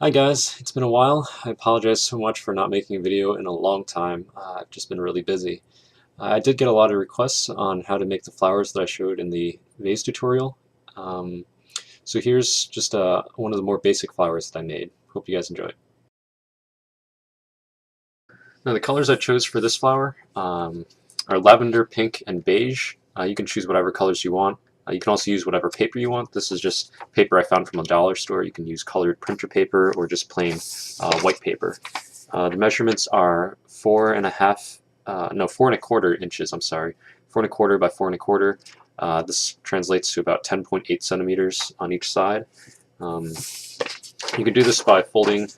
Hi guys, it's been a while. I apologize so much for not making a video in a long time. I've just been really busy. I did get a lot of requests on how to make the flowers that I showed in the vase tutorial. Um, so here's just one of the more basic flowers that I made. Hope you guys enjoy it. Now the colors I chose for this flower are lavender, pink, and beige. You can choose whatever colors you want. You can also use whatever paper you want. This is just paper I found from a dollar store. You can use colored printer paper or just plain white paper. The measurements are 4.25 inches. I'm sorry, 4.25 by 4.25. This translates to about 10.8 centimeters on each side. You can do this by folding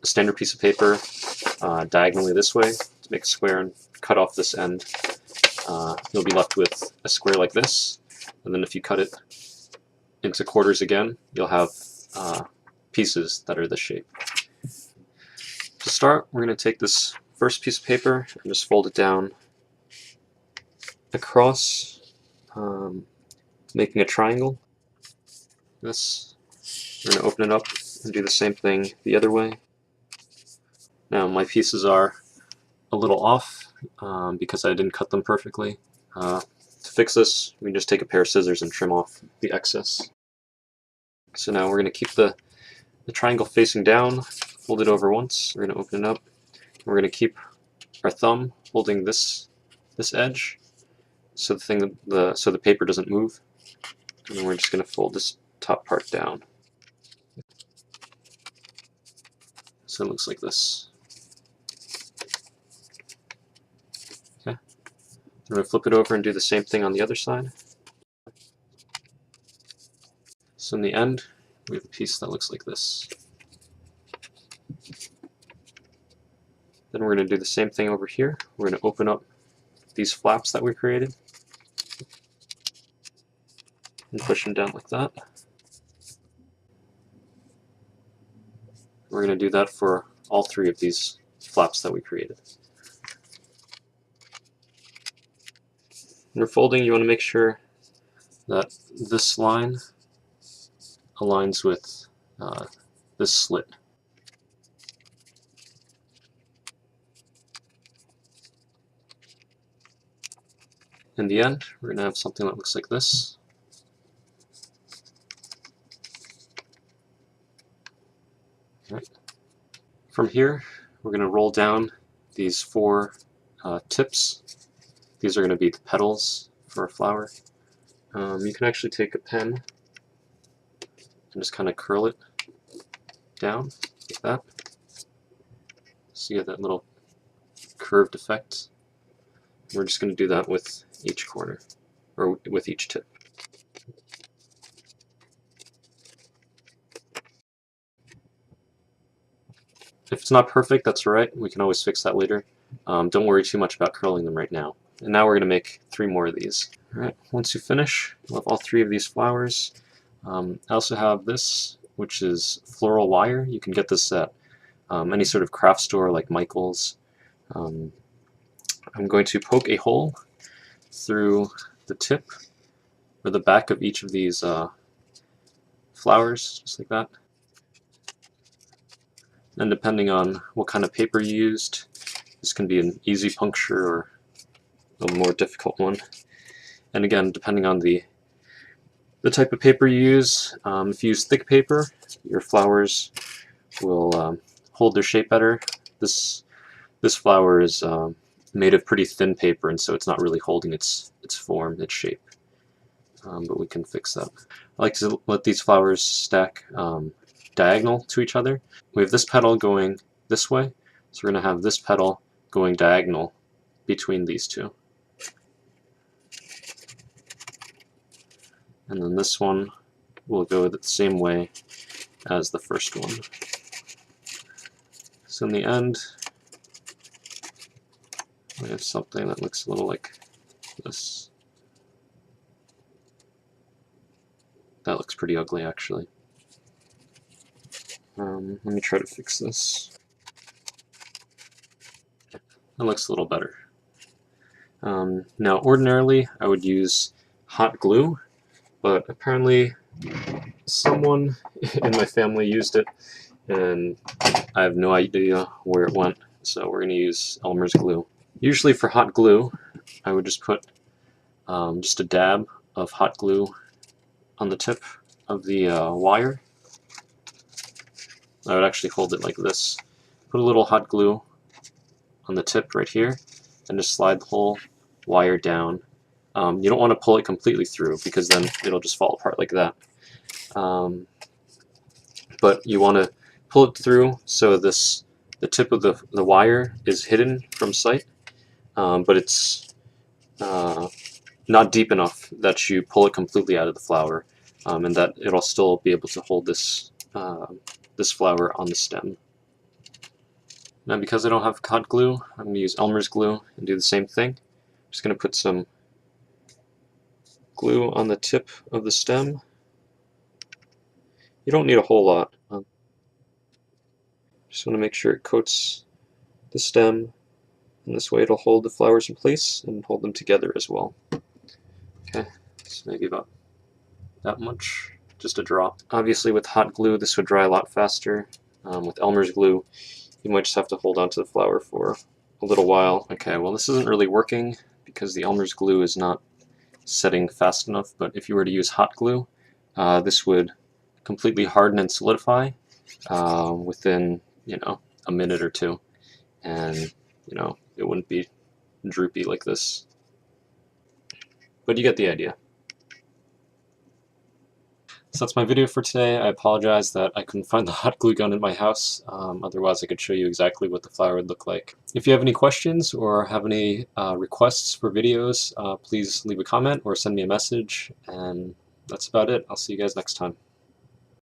a standard piece of paper diagonally this way to make a square and cut off this end. You'll be left with a square like this, and then if you cut it into quarters again, you'll have pieces that are this shape. To start, we're going to take this first piece of paper and just fold it down across, making a triangle. We're going to open it up and do the same thing the other way. Now my pieces are a little off because I didn't cut them perfectly. To fix this, we can just take a pair of scissors and trim off the excess. So now we're going to keep the triangle facing down, fold it over once. We're going to open it up. We're going to keep our thumb holding this edge, so the paper doesn't move. And then we're just going to fold this top part down. So it looks like this. Okay. We're going to flip it over and do the same thing on the other side. So in the end, we have a piece that looks like this. Then we're going to do the same thing over here. We're going to open up these flaps that we created and push them down like that. We're going to do that for all three of these flaps that we created. When you're folding, you want to make sure that this line aligns with this slit. In the end, we're going to have something that looks like this. Right. From here, we're going to roll down these four tips. These are going to be the petals for a flower. You can actually take a pen and just kind of curl it down like that. So you get that little curved effect. We're just going to do that with each corner, or with each tip. If it's not perfect, that's alright. We can always fix that later. Don't worry too much about curling them right now. And now we're going to make 3 more of these. Alright, once you finish, you'll have all 3 of these flowers. I also have this, which is floral wire. You can get this at any sort of craft store like Michael's. I'm going to poke a hole through the tip or the back of each of these flowers, just like that. And depending on what kind of paper you used, this can be an easy puncture or a more difficult one. And again, depending on the type of paper you use, if you use thick paper, your flowers will hold their shape better. This flower is made of pretty thin paper, and so it's not really holding its form, its shape. But we can fix that. I like to let these flowers stack diagonal to each other. We have this petal going this way, so we're going to have this petal going diagonal between these two. And then this one will go the same way as the first one. So in the end, we have something that looks a little like this. That looks pretty ugly, actually. Let me try to fix this. That looks a little better. Now, ordinarily, I would use hot glue, but apparently someone in my family used it and I have no idea where it went, so we're going to use Elmer's glue. Usually for hot glue, I would just put just a dab of hot glue on the tip of the wire. I would actually hold it like this. Put a little hot glue on the tip right here, and just slide the whole wire down. You don't want to pull it completely through because then it'll just fall apart like that. But you want to pull it through so the tip of the wire is hidden from sight, but it's not deep enough that you pull it completely out of the flower, and that it'll still be able to hold this this flower on the stem. Now, because I don't have hot glue, I'm going to use Elmer's glue and do the same thing. I'm just going to put some glue on the tip of the stem. You don't need a whole lot. Just want to make sure it coats the stem, and this way it'll hold the flowers in place and hold them together as well. Okay, so maybe about that much, just a drop. Obviously with hot glue this would dry a lot faster. With Elmer's glue you might just have to hold on to the flower for a little while. Okay, well this isn't really working because the Elmer's glue is not setting fast enough, but if you were to use hot glue, this would completely harden and solidify within, a minute or two, and it wouldn't be droopy like this. But you get the idea. So that's my video for today. I apologize that I couldn't find the hot glue gun in my house. Otherwise I could show you exactly what the flower would look like. If you have any questions or have any requests for videos, please leave a comment or send me a message, and that's about it. I'll see you guys next time.